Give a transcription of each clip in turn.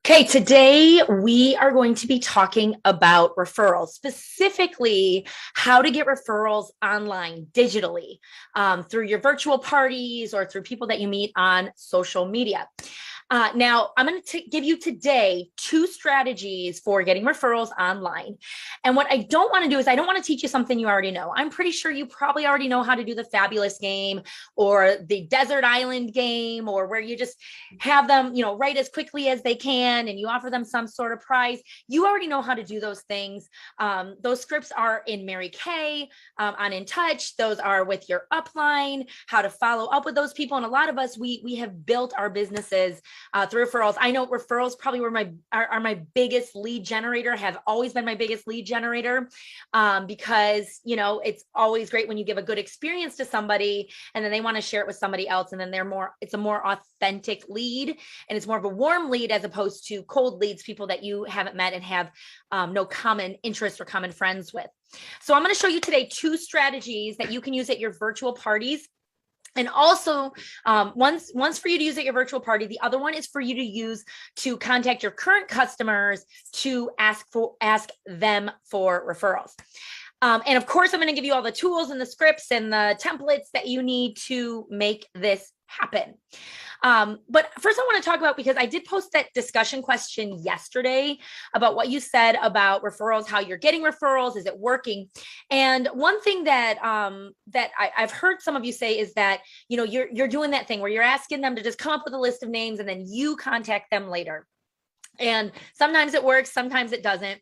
Okay, today we are going to be talking about referrals, specifically how to get referrals online digitally through your virtual parties or through people that you meet on social media. Now, I'm going to give you today 2 strategies for getting referrals online. And what I don't want to do is I don't want to teach you something you already know. I'm pretty sure you probably already know how to do the fabulous game or the desert island game, or where you just have them, write as quickly as they can and you offer them some sort of prize. You already know how to do those things. Those scripts are in Mary Kay, on In Touch. Those are with your upline, how to follow up with those people. And a lot of us, we have built our businesses through referrals. I know referrals probably were are my biggest lead generator, have always been my biggest lead generator, because it's always great when you give a good experience to somebody and then they want to share it with somebody else, and then it's a more authentic lead, and it's more of a warm lead as opposed to cold leads, people that you haven't met and have no common interest or common friends with. So I'm going to show you today 2 strategies that you can use at your virtual parties. And also, one's for you to use at your virtual party. The other one is for you to use to contact your current customers to ask them for referrals. And of course, I'm going to give you all the tools and the scripts and the templates that you need to make this happen. But first I want to talk about, because I did post that discussion question yesterday about what you said about referrals, how you're getting referrals, is it working? And one thing that I've heard some of you say is that, you're doing that thing where you're asking them to just come up with a list of names and then you contact them later. And sometimes it works, sometimes it doesn't.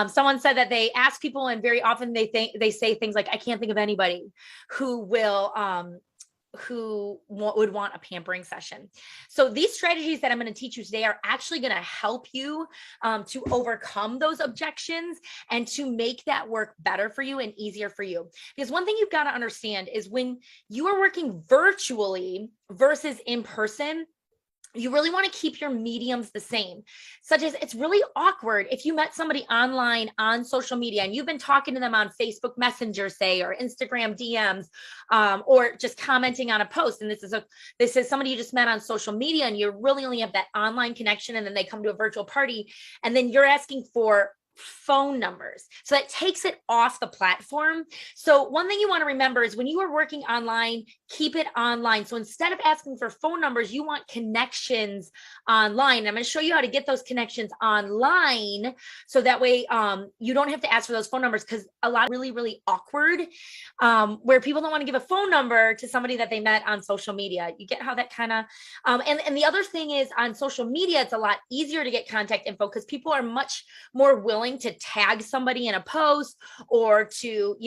Someone said that they ask people, and very often they say things like, I can't think of anybody who would want a pampering session. So these strategies that I'm going to teach you today are actually going to help you to overcome those objections and to make that work better for you and easier for you. Because one thing you've got to understand is when you are working virtually versus in person, you really want to keep your mediums the same, such as it's really awkward if you met somebody online on social media and you've been talking to them on Facebook Messenger, say, or Instagram DMs, or just commenting on a post. And this is somebody you just met on social media, and you really only have that online connection. And then they come to a virtual party, and then you're asking for phone numbers. So that takes it off the platform. So one thing you want to remember is when you are working online, keep it online. So instead of asking for phone numbers, you want connections online. And I'm going to show you how to get those connections online. So that way you don't have to ask for those phone numbers, because a lot really, really awkward where people don't want to give a phone number to somebody that they met on social media. You get how that kind of, and the other thing is on social media, it's a lot easier to get contact info because people are much more willing to tag somebody in a post, or to,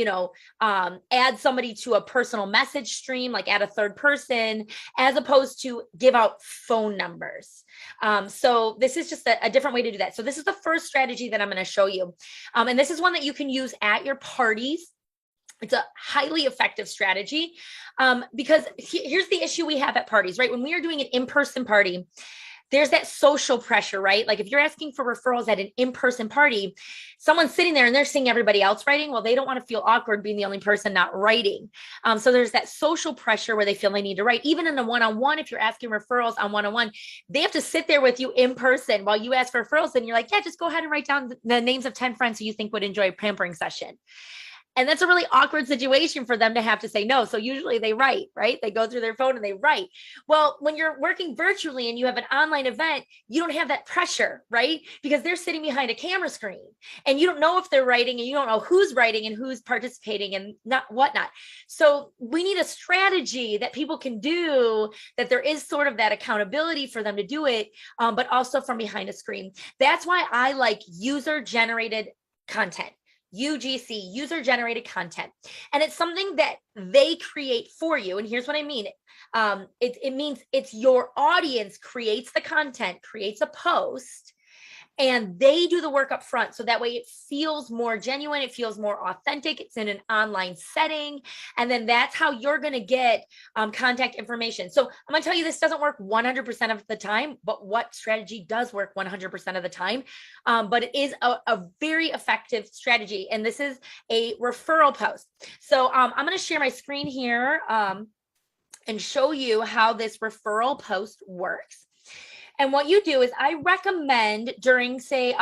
add somebody to a personal message stream, like add a third person, as opposed to give out phone numbers. So this is just a different way to do that. So this is the first strategy that I'm going to show you. And this is one that you can use at your parties. It's a highly effective strategy because here's the issue we have at parties, right? When we are doing an in-person party, there's that social pressure, right? Like if you're asking for referrals at an in-person party, someone's sitting there and they're seeing everybody else writing. Well, they don't want to feel awkward being the only person not writing. So there's that social pressure where they feel they need to write. Even in a one-on-one, if you're asking referrals on one-on-one, they have to sit there with you in person while you ask for referrals. And you're like, yeah, just go ahead and write down the names of 10 friends who you think would enjoy a pampering session. And that's a really awkward situation for them to have to say no. So usually they write, right? They go through their phone and they write. Well, when you're working virtually and you have an online event, you don't have that pressure, right? Because they're sitting behind a camera screen and you don't know if they're writing, and you don't know who's writing and who's participating and whatnot. So we need a strategy that people can do, that there is sort of that accountability for them to do it, but also from behind a screen. That's why I like user-generated content. UGC, user-generated content. And it's something that they create for you. And here's what I mean. It means it's your audience creates the content, creates a post, and they do the work up front. So that way it feels more genuine. It feels more authentic. It's in an online setting. And then that's how you're going to get contact information. So I'm going to tell you, this doesn't work 100% of the time, but what strategy does work 100% of the time? But it is a very effective strategy. And this is a referral post. So I'm going to share my screen here and show you how this referral post works. And what you do is I recommend during, say,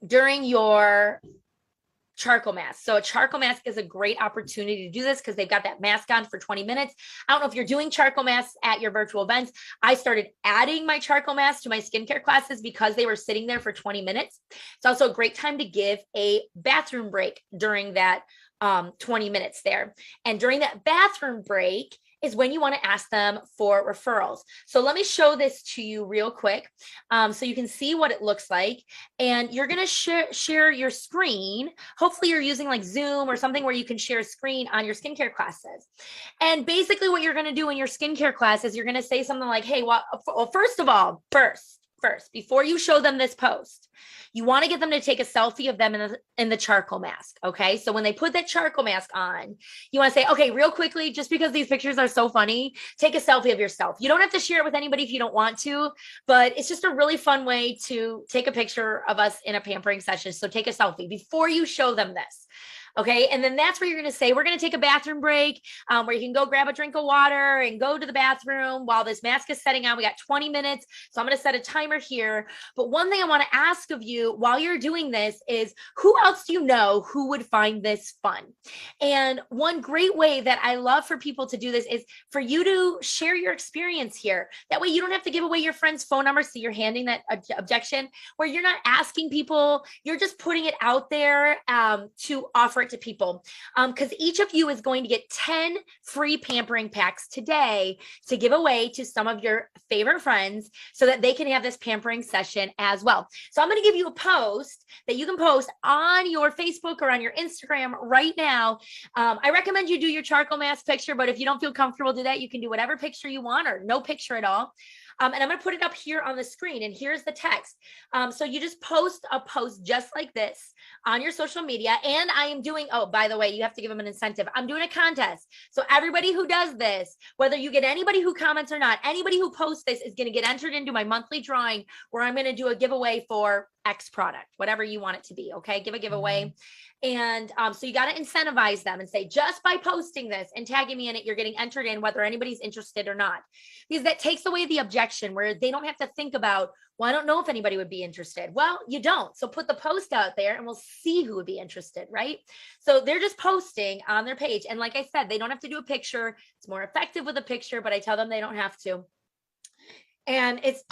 during your charcoal mask. So a charcoal mask is a great opportunity to do this because they've got that mask on for 20 minutes. I don't know if you're doing charcoal masks at your virtual events. I started adding my charcoal mask to my skincare classes because they were sitting there for 20 minutes. It's also a great time to give a bathroom break during that 20 minutes there. And during that bathroom break is when you want to ask them for referrals. So let me show this to you real quick so you can see what it looks like. And you're going to share your screen. Hopefully you're using like Zoom or something where you can share a screen on your skincare classes. And basically what you're going to do in your skincare classes, you're going to say something like, hey, well, first of all, before you show them this post, you want to get them to take a selfie of them in the charcoal mask. Okay. So when they put that charcoal mask on, you want to say, okay, real quickly, just because these pictures are so funny, take a selfie of yourself. You don't have to share it with anybody if you don't want to, but it's just a really fun way to take a picture of us in a pampering session. So take a selfie before you show them this. Okay. And then that's where you're going to say, we're going to take a bathroom break where you can go grab a drink of water and go to the bathroom while this mask is setting on. We got 20 minutes. So I'm going to set a timer here. But one thing I want to ask of you while you're doing this is who else do you know who would find this fun? And one great way that I love for people to do this is for you to share your experience here. That way you don't have to give away your friend's phone number. So you're handing that objection where you're not asking people, you're just putting it out there to offer it to people because each of you is going to get 10 free pampering packs today to give away to some of your favorite friends so that they can have this pampering session as well. So I'm going to give you a post that you can post on your Facebook or on your Instagram right now. I recommend you do your charcoal mask picture, but if you don't feel comfortable to that, you can do whatever picture you want or no picture at all. And I'm going to put it up here on the screen. And here's the text. So you just post a post just like this on your social media. And I am doing, oh, by the way, you have to give them an incentive. I'm doing a contest. So everybody who does this, whether you get anybody who comments or not, anybody who posts this is going to get entered into my monthly drawing where I'm going to do a giveaway for X product, whatever you want it to be. Okay. Give a giveaway. And so you got to incentivize them and say, just by posting this and tagging me in it, you're getting entered in whether anybody's interested or not, because that takes away the objection where they don't have to think about, well, I don't know if anybody would be interested. Well, you don't. So put the post out there and we'll see who would be interested, right? So they're just posting on their page. And like I said, they don't have to do a picture. It's more effective with a picture, but I tell them they don't have to. And it's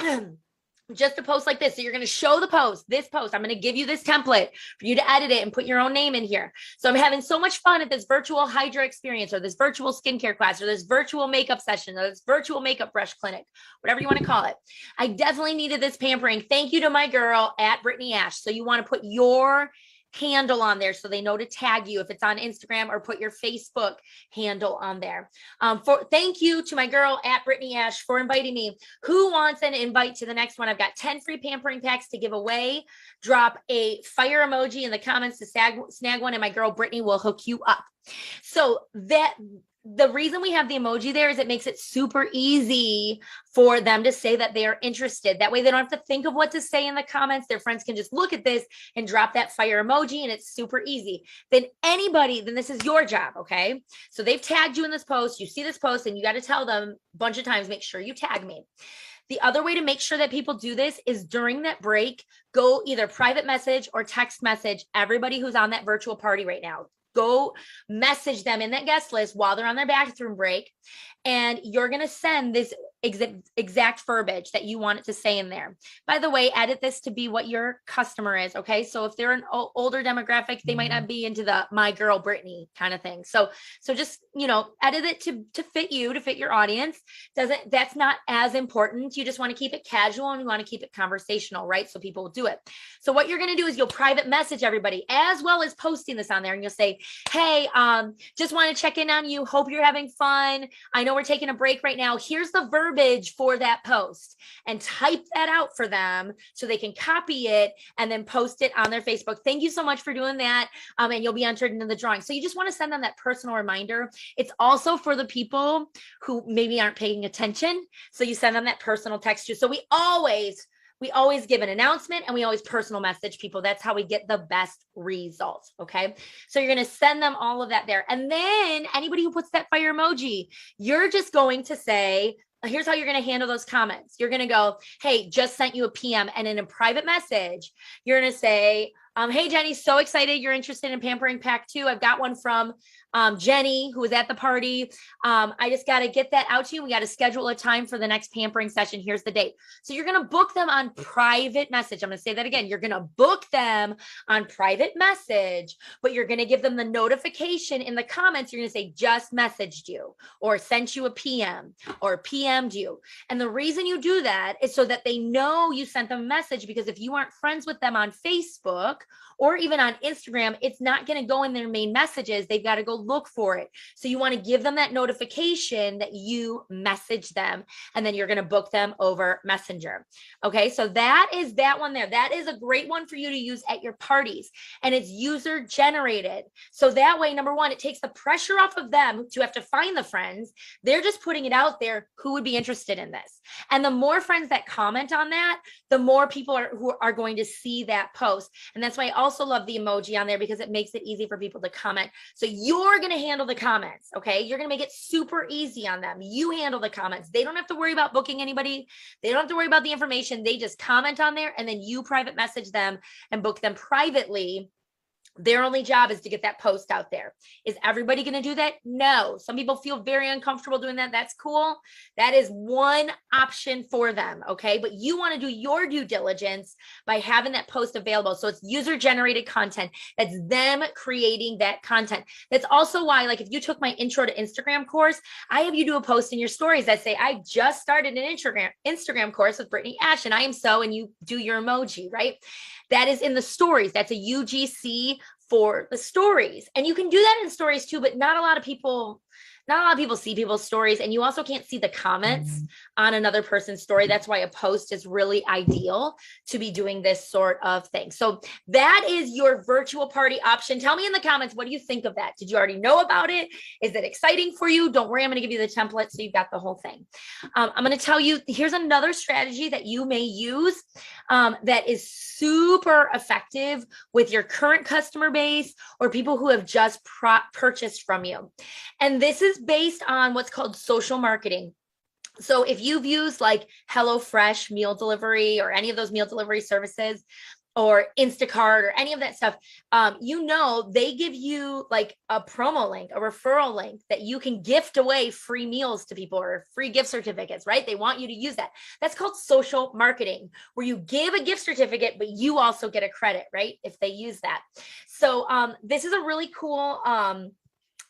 just a post like this. So you're going to show the post, this post. I'm going to give you this template for you to edit it and put your own name in here. So I'm having so much fun at this virtual Hydra experience or this virtual skincare class or this virtual makeup session or this virtual makeup brush clinic, whatever you want to call it. I definitely needed this pampering. Thank you to my girl at Brittany Ash. So you want to put your handle on there so they know to tag you if it's on Instagram, or put your Facebook handle on there. Thank you to my girl at Brittany Ash for inviting me. Who wants an invite to the next one? I've got 10 free pampering packs to give away. Drop a fire emoji in the comments to snag one, and my girl Brittany will hook you up. So the reason we have the emoji there is it makes it super easy for them to say that they are interested. That way they don't have to think of what to say in the comments. Their friends can just look at this and drop that fire emoji, and it's super easy. Then this is your job, okay? So they've tagged you in this post. You see this post and you got to tell them a bunch of times, make sure you tag me. The other way to make sure that people do this is during that break, go either private message or text message everybody who's on that virtual party right now. Go message them in that guest list while they're on their bathroom break. And you're going to send this exact verbiage that you want it to say in there. By the way, edit this to be what your customer is. Okay. So if they're an older demographic, they might not be into the my girl Brittany kind of thing. So just, edit it to fit you, to fit your audience. That's not as important. You just want to keep it casual and you want to keep it conversational, right? So people will do it. So what you're going to do is you'll private message everybody as well as posting this on there. And you'll say, hey, just want to check in on you. Hope you're having fun. I know we're taking a break right now. Here's the verbiage for that post, and type that out for them so they can copy it and then post it on their Facebook. Thank you so much for doing that. And you'll be entered into the drawing. So you just want to send them that personal reminder. It's also for the people who maybe aren't paying attention. So you send them that personal text too. So we always give an announcement and we always personal message people. That's how we get the best results. Okay. So you're going to send them all of that there. And then anybody who puts that fire emoji, you're just going to say, here's how you're going to handle those comments. You're going to go, hey, just sent you a PM. And in a private message, you're going to say, hey, Jenny, so excited you're interested in Pampering Pack 2. I've got one from Jenny, who was at the party. I just got to get that out to you. We got to schedule a time for the next pampering session. Here's the date. So you're going to book them on private message. I'm going to say that again. You're going to book them on private message, but you're going to give them the notification in the comments. You're going to say, just messaged you, or sent you a PM, or PM'd you. And the reason you do that is so that they know you sent them a message, because if you aren't friends with them on Facebook or even on Instagram, it's not going to go in their main messages. They've got to go look for it. So you want to give them that notification that you message them, and then you're going to book them over Messenger. Okay, so that is that one there. That is a great one for you to use at your parties, and it's user generated. So that way, number one, it takes the pressure off of them to have to find the friends. They're just putting it out there, who would be interested in this. And the more friends that comment on that, the more people who are going to see that post. And that's why I also love the emoji on there, because it makes it easy for people to comment. So you're going to handle the comments. Okay. You're going to make it super easy on them. You handle the comments. They don't have to worry about booking anybody. They don't have to worry about the information. They just comment on there, and then you private message them and book them privately. Their only job is to get that post out there. Is everybody going to do that? No. Some people feel very uncomfortable doing that. That's cool. That is one option for them. Okay. But you want to do your due diligence by having that post available. So it's user generated content. That's them creating that content. That's also why, like, if you took my intro to Instagram course, I have you do a post in your stories that say, I just started an Instagram course with Brittany Ash, and I am so, and you do your emoji, right? That is in the stories. That's a UGC for the stories. And you can do that in stories too, but not a lot of people see people's stories, and you also can't see the comments on another person's story. That's why a post is really ideal to be doing this sort of thing. So that is your virtual party option. Tell me in the comments, what do you think of that? Did you already know about it? Is it exciting for you? Don't worry, I'm going to give you the template so you've got the whole thing. I'm going to tell you, here's another strategy that you may use that is super effective with your current customer base or people who have just purchased from you. And this is based on what's called social marketing. So if you've used like HelloFresh meal delivery or any of those meal delivery services, or Instacart or any of that stuff, you know, they give you like a promo link, a referral link that you can gift away free meals to people or free gift certificates, right? They want you to use that. That's called social marketing, where you give a gift certificate, but you also get a credit, right? If they use that. So this is a really cool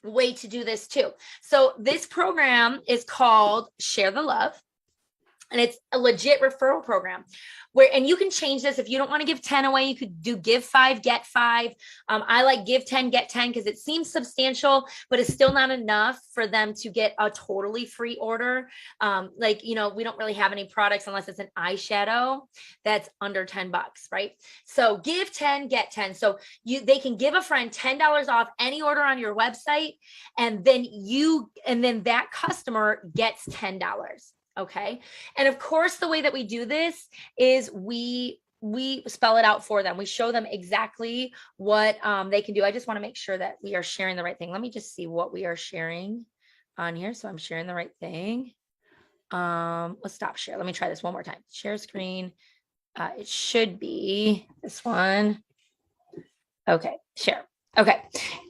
way to do this too. So this program is called Share the Love, and it's a legit referral program where, and you can change this. If you don't want to give 10 away, you could do give 5, get 5. I like give 10, get 10, because it seems substantial, but it's still not enough for them to get a totally free order. Like, you know, we don't really have any products unless it's an eyeshadow that's under $10, right? So give 10, get 10. So they can give a friend $10 off any order on your website, and then that customer gets $10. Okay. And of course, the way that we do this is we spell it out for them. We show them exactly what they can do. I just want to make sure that we are sharing the right thing. Let me just see what we are sharing on here. So I'm sharing the right thing. Let's stop share. Let me try this one more time. Share screen. It should be this one. Okay. Share. Okay.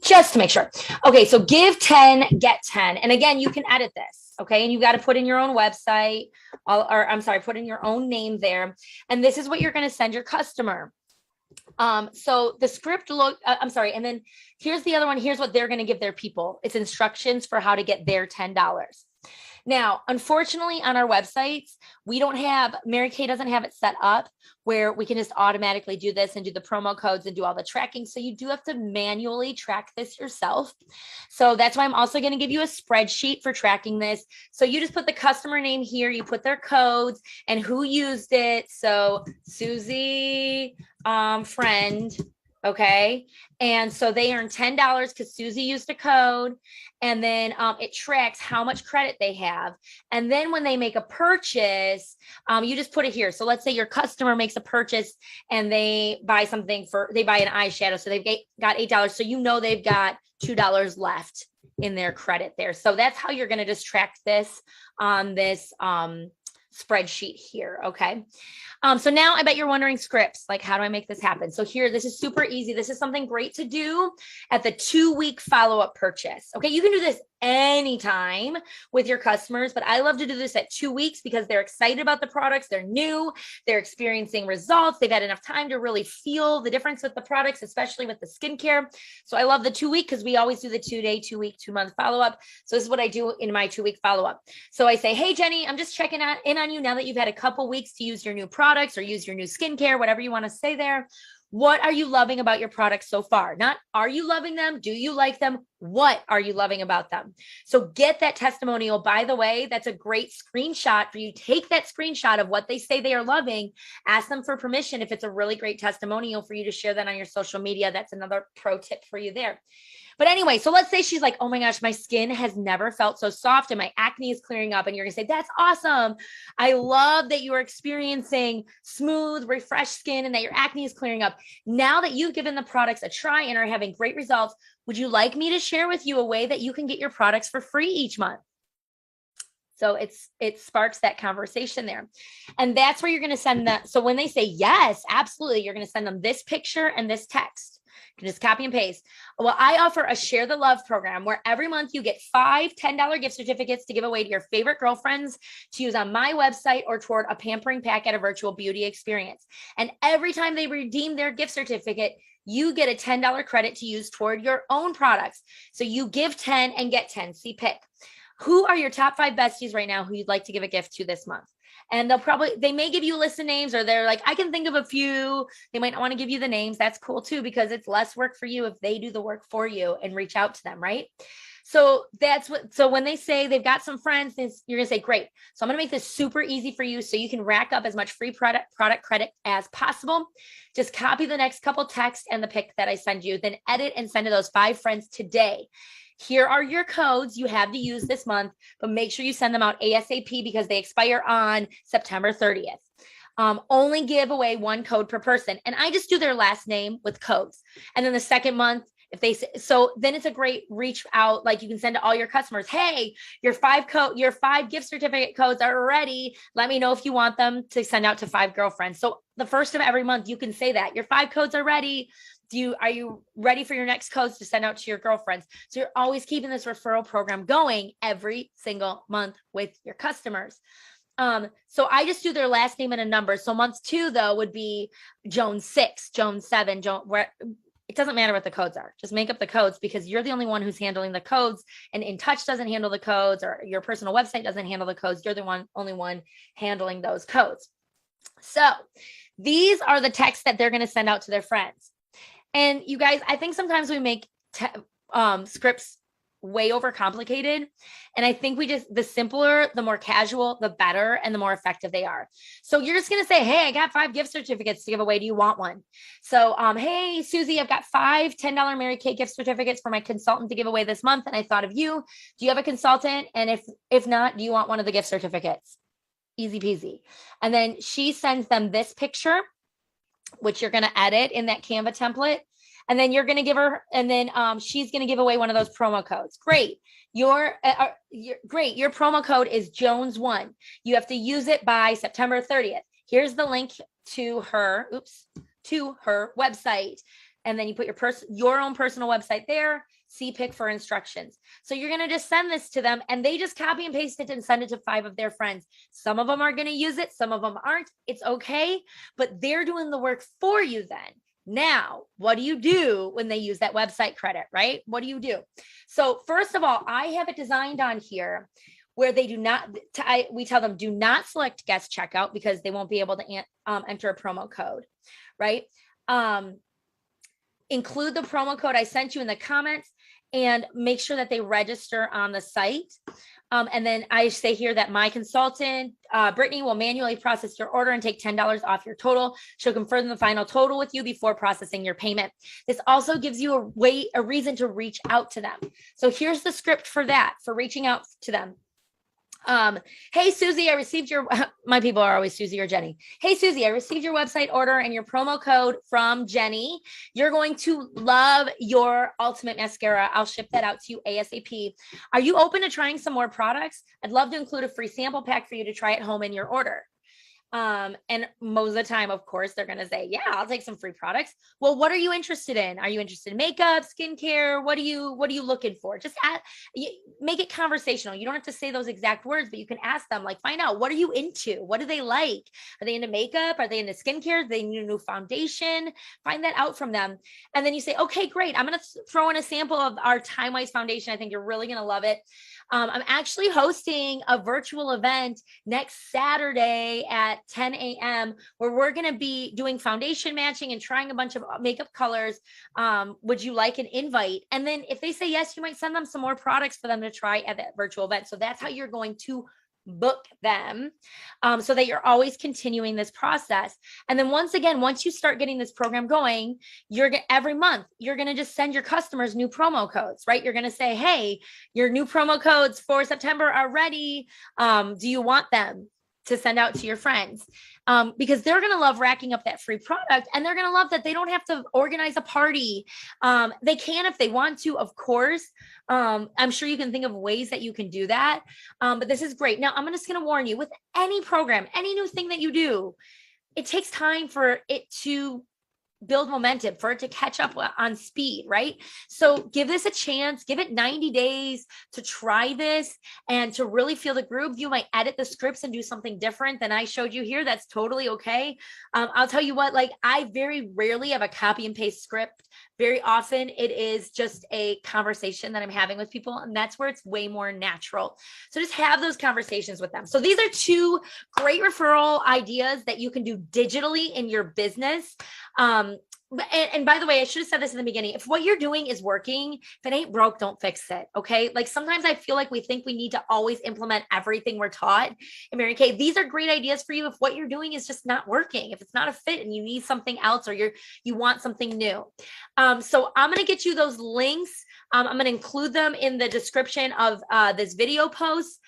Just to make sure. Okay. So give 10, get 10. And again, you can edit this. Okay. And you've got to put in your own website, put in your own name there. And this is what you're going to send your customer. So the script and then here's the other one. Here's what they're going to give their people. It's instructions for how to get their $10. Now, unfortunately, on our websites, Mary Kay doesn't have it set up where we can just automatically do this and do the promo codes and do all the tracking. So you do have to manually track this yourself. So that's why I'm also going to give you a spreadsheet for tracking this. So you just put the customer name here, you put their codes and who used it. So Susie, friend. Okay. And so they earn $10 because Susie used a code, and then it tracks how much credit they have. And then when they make a purchase, you just put it here. So let's say your customer makes a purchase and they buy an eyeshadow. So they've got $8. So you know they've got $2 left in their credit there. So that's how you're going to just track this on this spreadsheet here. Okay. So now I bet you're wondering scripts, like how do I make this happen? So here, this is super easy. This is something great to do at the 2-week follow-up purchase. Okay. You can do this anytime with your customers, but I love to do this at 2 weeks because they're excited about the products. They're new, they're experiencing results. They've had enough time to really feel the difference with the products, especially with the skincare. So I love the 2-week because we always do the 2-day, 2-week, 2-month follow-up. So this is what I do in my 2-week follow-up. So I say, hey, Jenny, I'm just checking in on you now that you've had a couple weeks to use your new products or use your new skincare, whatever you want to say there. What are you loving about your products so far? Not, are you loving them? Do you like them? What are you loving about them? So get that testimonial. By the way, that's a great screenshot for you. Take that screenshot of what they say they are loving. Ask them for permission if it's a really great testimonial for you to share that on your social media. That's another pro tip for you there. But anyway, so let's say she's like, oh my gosh, my skin has never felt so soft and my acne is clearing up. And you're going to say, that's awesome. I love that you are experiencing smooth, refreshed skin and that your acne is clearing up. Now that you've given the products a try and are having great results, would you like me to share with you a way that you can get your products for free each month? So it sparks that conversation there. And that's where you're going to send that. So when they say yes, absolutely, you're going to send them this picture and this text. You can just copy and paste. Well, I offer a Share the Love program where every month you get 5 $10 gift certificates to give away to your favorite girlfriends to use on my website or toward a pampering pack at a virtual beauty experience. And every time they redeem their gift certificate, you get a $10 credit to use toward your own products. So you give 10 and get 10. See, pick. Who are your top 5 besties right now who you'd like to give a gift to this month? And they may give you a list of names, or they're like, I can think of a few. They might not want to give you the names. That's cool too, because it's less work for you if they do the work for you and reach out to them, right? So so when they say they've got some friends, you're going to say, great. So I'm going to make this super easy for you so you can rack up as much free product credit as possible. Just copy the next couple texts and the pic that I send you, then edit and send to those 5 friends today. Here are your codes you have to use this month, but make sure you send them out ASAP because they expire on September 30th. Only give away 1 code per person. And I just do their last name with codes. And then the second month, so then it's a great reach out. Like you can send to all your customers, hey, your 5 gift certificate codes are ready. Let me know if you want them to send out to 5 girlfriends. So the first of every month, you can say that your 5 codes are ready. Are you ready for your next codes to send out to your girlfriends? So you're always keeping this referral program going every single month with your customers. So I just do their last name and a number. So month 2 though would be Joan 6, Joan 7, it doesn't matter what the codes are. Just make up the codes because you're the only one who's handling the codes, and InTouch doesn't handle the codes, or your personal website doesn't handle the codes. You're the only one handling those codes. So these are the texts that they're going to send out to their friends. And you guys, I think sometimes we make scripts way overcomplicated. And I think the simpler, the more casual, the better, and the more effective they are. So you're just going to say, hey, I got 5 gift certificates to give away. Do you want one? So, hey, Susie, I've got 5 $10 Mary Kay gift certificates for my consultant to give away this month. And I thought of you. Do you have a consultant? And if not, do you want one of the gift certificates? Easy peasy. And then she sends them this picture, which you're going to edit in that Canva template. And then you're going to give her, and then she's going to give away one of those promo codes. Great. Your promo code is Jones1. You have to use it by September 30th. Here's the link to her website. And then you put your own personal website there. pick for instructions. So you're going to just send this to them, and they just copy and paste it and send it to 5 of their friends. Some of them are going to use it. Some of them aren't. It's okay, but they're doing the work for you then. Now, what do you do when they use that website credit, right? What do you do? So first of all, I have it designed on here where they we tell them do not select guest checkout because they won't be able to enter a promo code, right? Include the promo code I sent you in the comments and make sure that they register on the site. And then I say here that my consultant, Brittany, will manually process your order and take $10 off your total. She'll confirm the final total with you before processing your payment. This also gives you a reason to reach out to them. So here's the script for that, for reaching out to them. Hey Susie, I received your, my people are always Susie or Jenny. Hey Susie, I received your website order and your promo code from Jenny. You're going to love your ultimate mascara. I'll ship that out to you ASAP. Are you open to trying some more products? I'd love to include a free sample pack for you to try at home in your order. And most of the time, of course, they're going to say, yeah, I'll take some free products. Well, what are you interested in? Are you interested in makeup, skincare? What are you looking for? Just make it conversational. You don't have to say those exact words, but you can ask them, like, find out, what are you into? What do they like? Are they into makeup? Are they into skincare? Do they need a new foundation? Find that out from them. And then you say, okay, great. I'm going to throw in a sample of our Time Wise foundation. I think you're really going to love it. I'm actually hosting a virtual event next Saturday at 10 a.m. where we're going to be doing foundation matching and trying a bunch of makeup colors. Would you like an invite? And then if they say yes, you might send them some more products for them to try at that virtual event. So that's how you're going to book them, so that you're always continuing this process. And then once you start getting this program going, every month you're going to just send your customers new promo codes, right? You're going to say, hey, your new promo codes for September are ready. Do you want them to send out to your friends? Because they're going to love racking up that free product, and they're going to love that they don't have to organize a party. They can if they want to, of course. I'm sure you can think of ways that you can do that. But this is great. Now, I'm just going to warn you, with any program, any new thing that you do, it takes time for it to build momentum, for it to catch up on speed, right? So give this a chance, give it 90 days to try this and to really feel the groove. You might edit the scripts and do something different than I showed you here. That's totally okay. I'll tell you what, like, I very rarely have a copy and paste script. Very often it is just a conversation that I'm having with people, and that's where it's way more natural. So just have those conversations with them. So these are two great referral ideas that you can do digitally in your business. And by the way, I should have said this in the beginning. If what you're doing is working, if it ain't broke, don't fix it. Okay. Like, sometimes I feel like we think we need to always implement everything we're taught. And Mary Kay, these are great ideas for you if what you're doing is just not working, if it's not a fit and you need something else, or you want something new. So I'm going to get you those links. I'm going to include them in the description of this video post.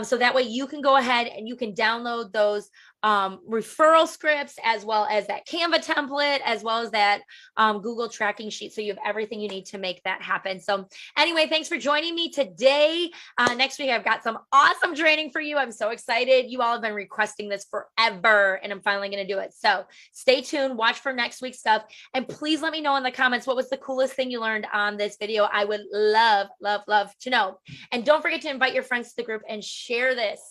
So that way you can go ahead and you can download those referral scripts, as well as that Canva template, as well as that Google tracking sheet. So you have everything you need to make that happen. So anyway, thanks for joining me today. Next week, I've got some awesome training for you. I'm so excited. You all have been requesting this forever, and I'm finally going to do it. So stay tuned, watch for next week's stuff. And please let me know in the comments, what was the coolest thing you learned on this video? I would love, love, love to know. And don't forget to invite your friends to the group and share this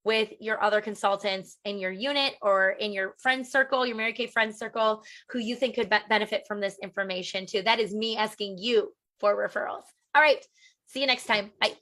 with your other consultants in your unit or in your friend circle, your Mary Kay friend circle, who you think could benefit from this information too. That is me asking you for referrals. All right. See you next time. Bye.